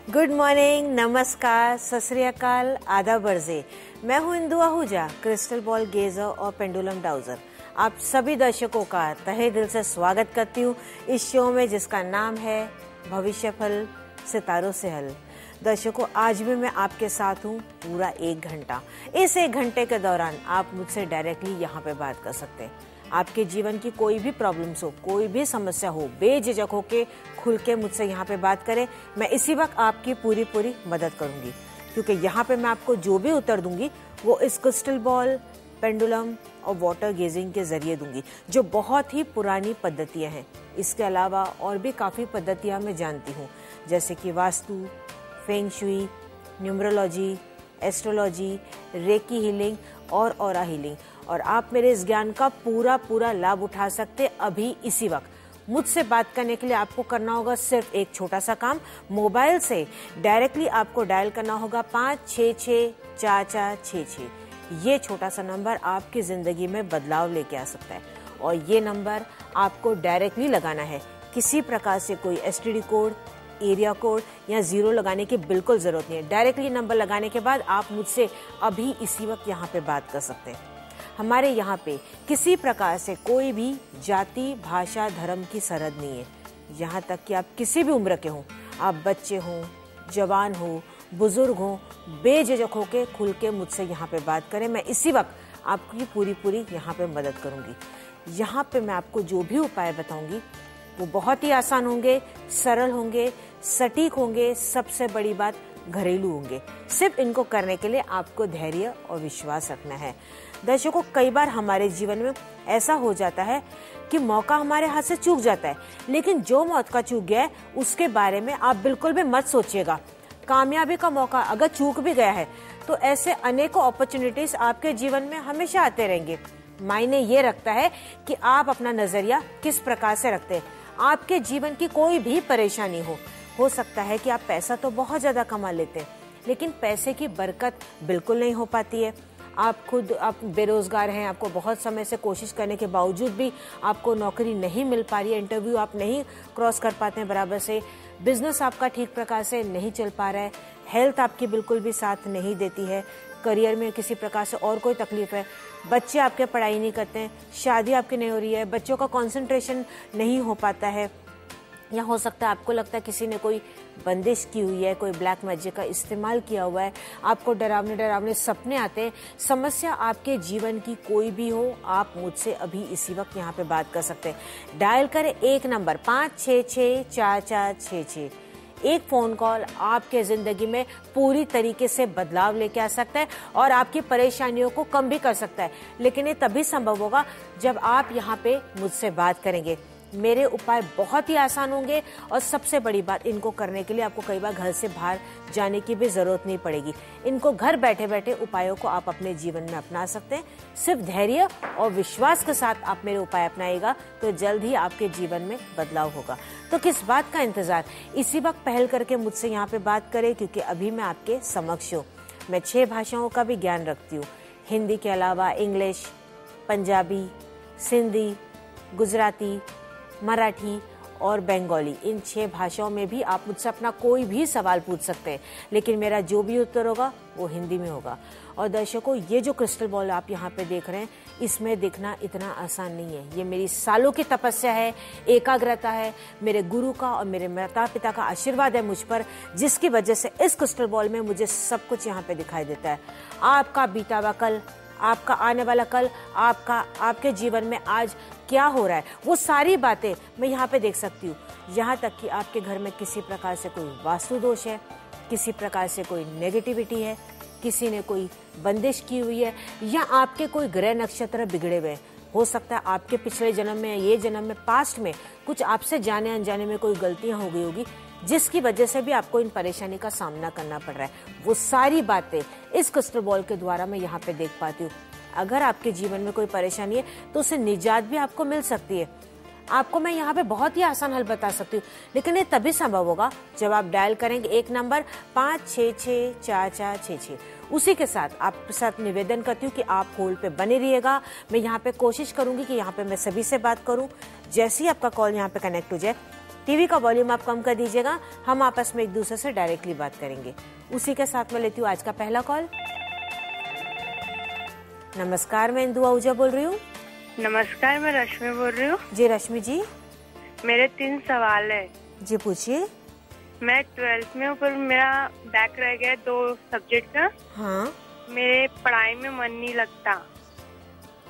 Good morning, नमस्कार, सत श्री अकाल, आदाब अर्ज़े। मैं हूँ इंदु आहूजा, क्रिस्टल बॉल गेजर और पेंडुलम डाउजर। आप सभी दर्शकों का तहे दिल से स्वागत करती हूँ इस शो में जिसका नाम है भविष्य फल सितारों से हल। दर्शकों, आज भी मैं आपके साथ हूँ पूरा 1 घंटा। इस 1 घंटे के दौरान आप मुझसे डायरेक्टली यहाँ पे बात कर सकते हैं। आपके जीवन की कोई भी प्रॉब्लम्स हो, कोई भी समस्या हो, बेझिझक होके खुल के मुझसे यहाँ पे बात करें। मैं इसी वक्त आपकी पूरी मदद करूंगी, क्योंकि यहाँ पे मैं आपको जो भी उत्तर दूंगी वो इस क्रिस्टल बॉल, पेंडुलम और वाटर गेजिंग के जरिए दूंगी, जो बहुत ही पुरानी पद्धतियाँ हैं। इसके अलावा और भी काफ़ी पद्धतियाँ मैं जानती हूँ, जैसे कि vastu, feng shui, numerology, astrology, recce healing और ऑरा हीलिंग। और आप मेरे इस ज्ञान का पूरा लाभ उठा सकते अभी इसी वक्त। मुझसे बात करने के लिए आपको करना होगा सिर्फ एक छोटा सा काम। मोबाइल से डायरेक्टली आपको डायल करना होगा 5664466। ये छोटा सा नंबर आपकी जिंदगी में बदलाव लेके आ सकता है। और ये नंबर आपको डायरेक्टली लगाना है। किसी प्रकार से कोई एसटीडी कोड, एरिया कोड या 0 लगाने की बिल्कुल जरूरत नहीं है। डायरेक्टली नंबर लगाने के बाद आप मुझसे अभी इसी वक्त यहाँ पे बात कर सकते हैं। हमारे यहाँ पे किसी प्रकार से कोई भी जाति, भाषा, धर्म की सरहद नहीं है। यहाँ तक कि आप किसी भी उम्र के हों, आप बच्चे हों, जवान हो, बुजुर्ग हों, बेझिझक होके खुल के मुझसे यहाँ पे बात करें। मैं इसी वक्त आपकी पूरी यहाँ पे मदद करूँगी। यहाँ पे मैं आपको जो भी उपाय बताऊँगी वो बहुत ही आसान होंगे, सरल होंगे, सटीक होंगे, सबसे बड़ी बात घरेलू होंगे। सिर्फ इनको करने के लिए आपको धैर्य और विश्वास रखना है। दर्शकों, कई बार हमारे जीवन में ऐसा हो जाता है कि मौका हमारे हाथ से चूक जाता है, लेकिन जो मौका चूक गया है उसके बारे में आप बिल्कुल भी मत सोचिएगा। कामयाबी का मौका अगर चूक भी गया है तो ऐसे अनेकों अपॉर्चुनिटीज आपके जीवन में हमेशा आते रहेंगे। मायने ये रखता है कि आप अपना नजरिया किस प्रकार से रखते हैं। आपके जीवन की कोई भी परेशानी हो सकता है कि आप पैसा तो बहुत ज्यादा कमा लेते हैं, लेकिन पैसे की बरकत बिल्कुल नहीं हो पाती है। आप बेरोजगार हैं, आपको बहुत समय से कोशिश करने के बावजूद भी आपको नौकरी नहीं मिल पा रही है, इंटरव्यू आप नहीं क्रॉस कर पाते हैं बराबर से, बिजनेस आपका ठीक प्रकार से नहीं चल पा रहा है, हेल्थ आपकी बिल्कुल भी साथ नहीं देती है, करियर में किसी प्रकार से और कोई तकलीफ है, बच्चे आपके पढ़ाई नहीं करते हैं, शादी आपकी नहीं हो रही है, बच्चों का कंसंट्रेशन नहीं हो पाता है, या हो सकता है आपको लगता है किसी ने कोई बंदिश की हुई है, कोई ब्लैक मैजिक का इस्तेमाल किया हुआ है, आपको डरावने सपने आते हैं। समस्या आपके जीवन की कोई भी हो, आप मुझसे अभी इसी वक्त यहाँ पे बात कर सकते हैं। डायल करें एक नंबर 5664466। एक फोन कॉल आपके जिंदगी में पूरी तरीके से बदलाव लेके आ सकता है और आपकी परेशानियों को कम भी कर सकता है। लेकिन ये तभी संभव होगा जब आप यहाँ पे मुझसे बात करेंगे। मेरे उपाय बहुत ही आसान होंगे और सबसे बड़ी बात, इनको करने के लिए आपको कई बार घर से बाहर जाने की भी जरूरत नहीं पड़ेगी। इनको घर बैठे बैठे उपायों को आप अपने जीवन में अपना सकते हैं। सिर्फ धैर्य और विश्वास के साथ आप मेरे उपाय अपनाएगा तो जल्द ही आपके जीवन में बदलाव होगा। तो किस बात का इंतजार, इसी वक्त पहल करके मुझसे यहाँ पे बात करें, क्योंकि अभी मैं आपके समक्ष हूँ। मैं 6 भाषाओं का भी ज्ञान रखती हूँ। हिंदी के अलावा इंग्लिश, पंजाबी, सिंधी, गुजराती, मराठी और बंगाली, इन 6 भाषाओं में भी आप मुझसे अपना कोई भी सवाल पूछ सकते हैं, लेकिन मेरा जो भी उत्तर होगा वो हिंदी में होगा। और दर्शकों, ये जो क्रिस्टल बॉल आप यहाँ पे देख रहे हैं, इसमें दिखना इतना आसान नहीं है। ये मेरी सालों की तपस्या है, एकाग्रता है, मेरे गुरु का और मेरे माता पिता का आशीर्वाद है मुझ पर, जिसकी वजह से इस क्रिस्टल बॉल में मुझे सब कुछ यहाँ पे दिखाई देता है। आपका बीता हुआ कल, आपका आने वाला कल, आपके जीवन में आज क्या हो रहा है, वो सारी बातें मैं यहाँ पे देख सकती हूँ। यहाँ तक कि आपके घर में किसी प्रकार से कोई वास्तु दोष है, किसी प्रकार से कोई नेगेटिविटी है, किसी ने कोई बंदिश की हुई है, या आपके कोई ग्रह नक्षत्र बिगड़े हुए हैं। हो सकता है आपके पिछले जन्म में, ये जन्म में, पास्ट में कुछ आपसे जाने अनजाने में कोई गलतियां हो गई होगी, जिसकी वजह से भी आपको इन परेशानी का सामना करना पड़ रहा है। वो सारी बातें इस क्रिस्टल बॉल के द्वारा मैं यहाँ पे देख पाती हूँ। अगर आपके जीवन में कोई परेशानी है तो उससे निजात भी आपको मिल सकती है। आपको मैं यहाँ पे बहुत ही आसान हल बता सकती हूँ, लेकिन ये तभी संभव होगा जब आप डायल करेंगे एक नंबर 5664466। उसी के साथ आपके साथ निवेदन करती हूँ कि आप होल्ड पे बने रहिएगा। मैं यहाँ पे कोशिश करूंगी कि यहाँ पे मैं सभी से बात करूँ। जैसे ही आपका कॉल यहाँ पे कनेक्ट हो जाए, टीवी का वॉल्यूम आप कम कर दीजिएगा, हम आपस में एक दूसरे से डायरेक्टली बात करेंगे। उसी के साथ मैं लेती हूँ आज का पहला कॉल। नमस्कार, मैं इंदु आहूजा बोल रही हूँ। नमस्कार, मैं रश्मि बोल रही हूँ। जी रश्मि जी, मेरे 3 सवाल है। जी पूछिए। मैं 12th में हूँ पर मेरा बैक रह गया 2 सब्जेक्ट का। हाँ। मेरे पढ़ाई में मन नहीं लगता।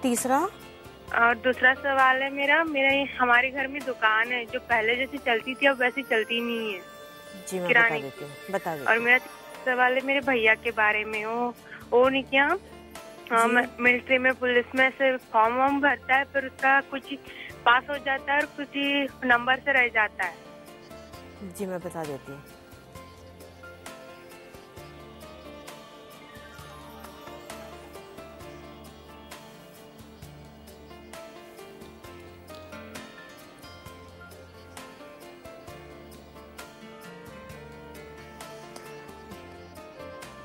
तीसरा? और दूसरा सवाल है मेरा हमारे घर में दुकान है जो पहले जैसी चलती थी अब वैसी चलती नहीं है। जी मैं किराने बता देती और मेरा सवाल है मेरे भैया के बारे में। वो नहीं क्या मिलिट्री में पुलिस में से फॉर्म वॉर्म भरता है पर उसका कुछ पास हो जाता है और कुछ ही नंबर से रह जाता है। जी मैं बता देती हूँ।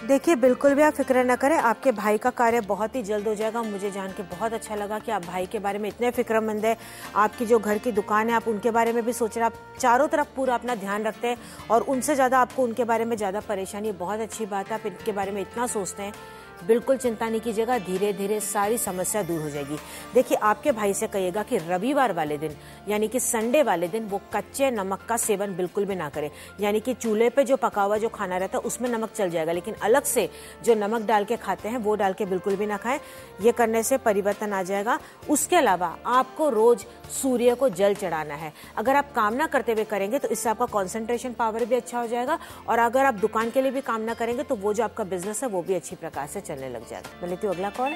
देखिए बिल्कुल भी आप फिक्र न करें, आपके भाई का कार्य बहुत ही जल्द हो जाएगा। मुझे जान के बहुत अच्छा लगा कि आप भाई के बारे में इतने फिक्रमंद है। आपकी जो घर की दुकान है आप उनके बारे में भी सोच रहे हैं, आप चारों तरफ पूरा अपना ध्यान रखते हैं और उनसे ज़्यादा आपको उनके बारे में ज़्यादा परेशानी। बहुत अच्छी बात है, आप इनके बारे में इतना सोचते हैं। बिल्कुल चिंता नहीं कीजिएगा, धीरे धीरे सारी समस्या दूर हो जाएगी। देखिए आपके भाई से कहिएगा कि रविवार वाले दिन यानी कि संडे वाले दिन वो कच्चे नमक का सेवन बिल्कुल भी ना करें। यानी कि चूल्हे पे जो पका हुआ जो खाना रहता है उसमें नमक चल जाएगा, लेकिन अलग से जो नमक डाल के खाते हैं वो डाल के बिल्कुल भी ना खाएं। ये करने से परिवर्तन आ जाएगा। उसके अलावा आपको रोज सूर्य को जल चढ़ाना है। अगर आप कामना करते हुए करेंगे तो इससे आपका कॉन्सेंट्रेशन पावर भी अच्छा हो जाएगा और अगर आप दुकान के लिए भी कामना करेंगे तो वो जो आपका बिजनेस है वो भी अच्छी प्रकार से चलने लग जाएगा। मैं लेती हूँ अगला कॉल।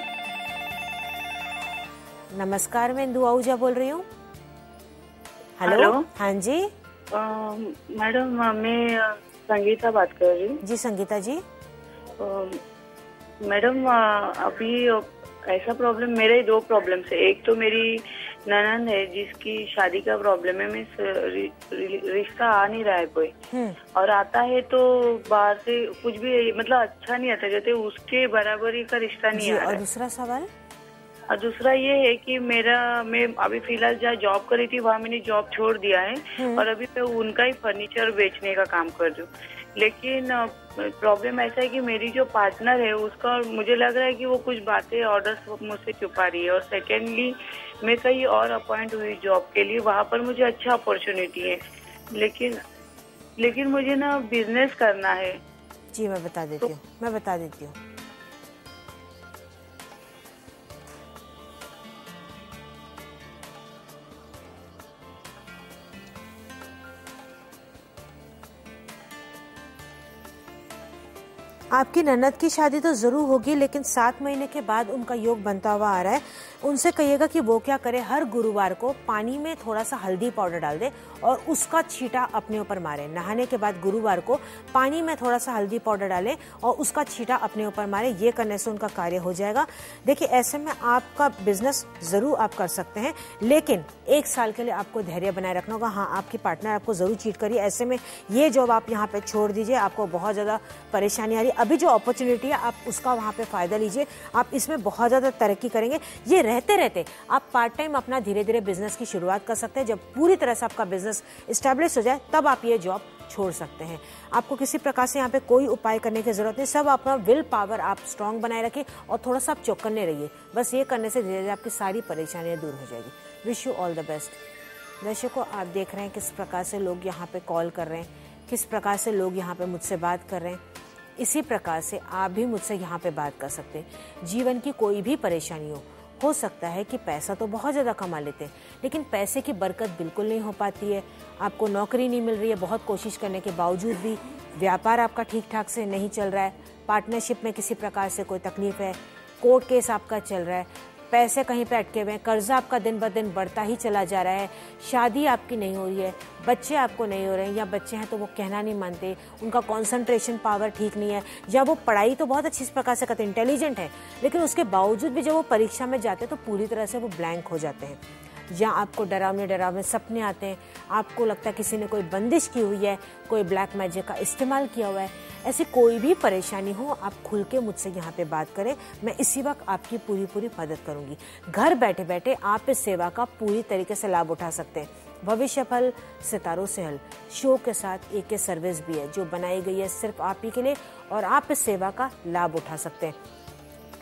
नमस्कार, मैं इंदु आहूजा बोल रही हूँ। हेलो। हाँ जी मैडम, मैं संगीता बात कर रही हूँ। जी संगीता जी। मैडम अभी ऐसा प्रॉब्लम, मेरे 2 प्रॉब्लम है। एक तो मेरी ननद है जिसकी शादी का प्रॉब्लम है, मैं रिश्ता आ नहीं रहा है कोई, और आता है तो बाहर से कुछ भी मतलब अच्छा नहीं आता, जैसे उसके बराबरी का रिश्ता नहीं आ रहा है। और दूसरा सवाल? और दूसरा ये है कि मैं अभी फिलहाल जहाँ जॉब कर रही थी वहाँ मैंने जॉब छोड़ दिया है और अभी मैं उनका ही फर्नीचर बेचने का काम कर रही हूँ। लेकिन प्रॉब्लम ऐसा है कि मेरी जो पार्टनर है उसका मुझे लग रहा है कि वो कुछ बातें ऑर्डर्स मुझसे छुपा रही है। और सेकेंडली मैं कहीं और अपॉइंट हुई जॉब के लिए, वहाँ पर मुझे अच्छा अपॉर्चुनिटी है, लेकिन मुझे ना बिजनेस करना है। जी मैं बता देती हूँ। आपकी ननद की शादी तो जरूर होगी, लेकिन 7 महीने के बाद उनका योग बनता हुआ आ रहा है। उनसे कहिएगा कि वो क्या करे, हर गुरुवार को पानी में थोड़ा सा हल्दी पाउडर डाल दे और उसका छींटा अपने ऊपर मारे। नहाने के बाद गुरुवार को पानी में थोड़ा सा हल्दी पाउडर डालें और उसका छींटा अपने ऊपर मारे। ये करने से उनका कार्य हो जाएगा। देखिए ऐसे में आपका बिजनेस जरूर आप कर सकते हैं, लेकिन 1 साल के लिए आपको धैर्य बनाए रखना होगा। हाँ, आपकी पार्टनर आपको जरूर चीट करिए, ऐसे में ये जॉब आप यहाँ पे छोड़ दीजिए। आपको बहुत ज्यादा परेशानी आ रही है, अभी जो अपॉर्चुनिटी है आप उसका वहाँ पे फायदा लीजिए। आप इसमें बहुत ज्यादा तरक्की करेंगे। ये रहते रहते आप पार्ट टाइम अपना धीरे धीरे बिजनेस की शुरुआत कर सकते हैं। जब पूरी तरह से आपका बिजनेस एस्टेब्लिश हो जाए तब आप ये जॉब छोड़ सकते हैं। आपको किसी प्रकार से यहाँ पे कोई उपाय करने की जरूरत नहीं। सब अपना विल पावर आप स्ट्रांग बनाए रखिए और थोड़ा सा आप चौकन्ने रहिए। बस ये करने से धीरे धीरे आपकी सारी परेशानियां दूर हो जाएगी। Wish you all the best. दर्शकों, आप देख रहे हैं किस प्रकार से लोग यहाँ पे कॉल कर रहे हैं, किस प्रकार से लोग यहाँ पे मुझसे बात कर रहे हैं। इसी प्रकार से आप भी मुझसे यहाँ पे बात कर सकते हैं। जीवन की कोई भी परेशानी हो सकता है कि पैसा तो बहुत ज़्यादा कमा लेते हैं, लेकिन पैसे की बरकत बिल्कुल नहीं हो पाती है। आपको नौकरी नहीं मिल रही है, बहुत कोशिश करने के बावजूद भी व्यापार आपका ठीक ठाक से नहीं चल रहा है, पार्टनरशिप में किसी प्रकार से कोई तकलीफ है, कोर्ट केस आपका चल रहा है, पैसे कहीं पे अटके हुए हैं, कर्जा आपका दिन ब दिन बढ़ता ही चला जा रहा है, शादी आपकी नहीं हो रही है, बच्चे आपको नहीं हो रहे हैं, या बच्चे हैं तो वो कहना नहीं मानते, उनका कंसंट्रेशन पावर ठीक नहीं है, या वो पढ़ाई तो बहुत अच्छी प्रकार से करते, इंटेलिजेंट है, लेकिन उसके बावजूद भी जब वो परीक्षा में जाते हैं तो पूरी तरह से वो ब्लैंक हो जाते हैं। या आपको डरावने सपने आते हैं, आपको लगता है किसी ने कोई बंदिश की हुई है, कोई ब्लैक मैजिक का इस्तेमाल किया हुआ है। ऐसी कोई भी परेशानी हो, आप खुल के मुझसे यहाँ पे बात करें, मैं इसी वक्त आपकी पूरी मदद करूंगी। घर बैठे बैठे आप इस सेवा का पूरी तरीके से लाभ उठा सकते हैं। भविष्य फल सितारों से हल शो के साथ एक सर्विस भी है जो बनाई गई है सिर्फ आप ही के लिए और आप इस सेवा का लाभ उठा सकते हैं।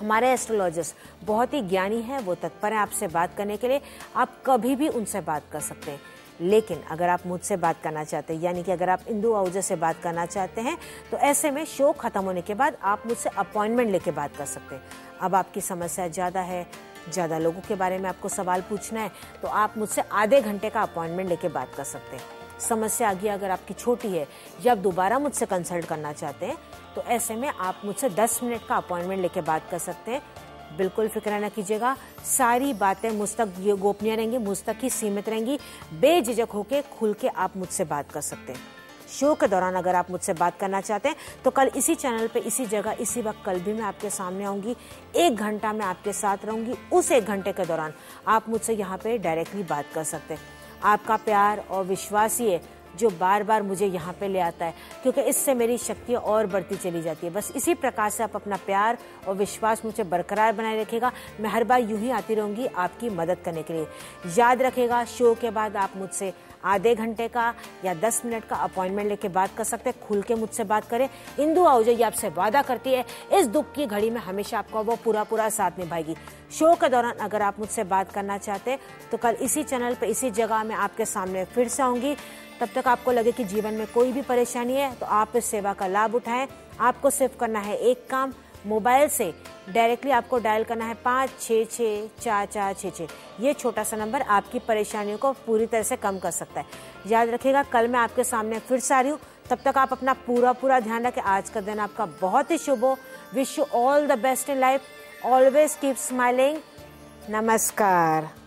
हमारे एस्ट्रोलॉजर्स बहुत ही ज्ञानी हैं, वो तत्पर हैं आपसे बात करने के लिए। आप कभी भी उनसे बात कर सकते हैं। लेकिन अगर आप मुझसे बात करना चाहते हैं, यानी कि अगर आप इंदु आहूजा से बात करना चाहते हैं, तो ऐसे में शो खत्म होने के बाद आप मुझसे अपॉइंटमेंट लेके बात कर सकते हैं। अब आपकी समस्या ज़्यादा है, ज़्यादा लोगों के बारे में आपको सवाल पूछना है, तो आप मुझसे आधे घंटे का अपॉइंटमेंट लेके बात कर सकते हैं। समस्या आगे अगर आपकी छोटी है या आप दोबारा मुझसे कंसल्ट करना चाहते हैं, तो ऐसे में आप मुझसे 10 मिनट का अपॉइंटमेंट लेके बात कर सकते हैं। बिल्कुल फिक्र न कीजिएगा, सारी बातें मुझ तक गोपनीय रहेंगी, मुझ तक ही सीमित रहेंगी। बेझिझक होके खुल के आप मुझसे बात कर सकते हैं। शो के दौरान अगर आप मुझसे बात करना चाहते हैं तो कल इसी चैनल पे, इसी जगह, इसी वक्त कल भी मैं आपके सामने आऊंगी। 1 घंटा मैं आपके साथ रहूंगी। उस 1 घंटे के दौरान आप मुझसे यहाँ पे डायरेक्टली बात कर सकते हैं। आपका प्यार और विश्वास ही है जो बार बार मुझे यहाँ पे ले आता है, क्योंकि इससे मेरी शक्ति और बढ़ती चली जाती है। बस इसी प्रकार से आप अपना प्यार और विश्वास मुझे बरकरार बनाए रखिएगा। मैं हर बार यूं ही आती रहूंगी आपकी मदद करने के लिए। याद रखिएगा, शो के बाद आप मुझसे आधे घंटे का या 10 मिनट का अपॉइंटमेंट लेके बात कर सकते हैं। खुल के मुझसे बात करें। इंदु आहूजा ये आपसे वादा करती है इस दुख की घड़ी में हमेशा आपका वो पूरा साथ निभाएगी। शो के दौरान अगर आप मुझसे बात करना चाहते हैं तो कल इसी चैनल पे, इसी जगह में आपके सामने फिर से आऊंगी। तब तक आपको लगे कि जीवन में कोई भी परेशानी है तो आप इस सेवा का लाभ उठाएं। आपको सिर्फ करना है एक काम, मोबाइल से डायरेक्टली आपको डायल करना है 5664466। ये छोटा सा नंबर आपकी परेशानियों को पूरी तरह से कम कर सकता है। याद रखिएगा, कल मैं आपके सामने फिर से आ रही हूँ। तब तक आप अपना पूरा ध्यान रखें। आज का दिन आपका बहुत ही शुभ हो। Wish you all the best in life. Always keep smiling. नमस्कार।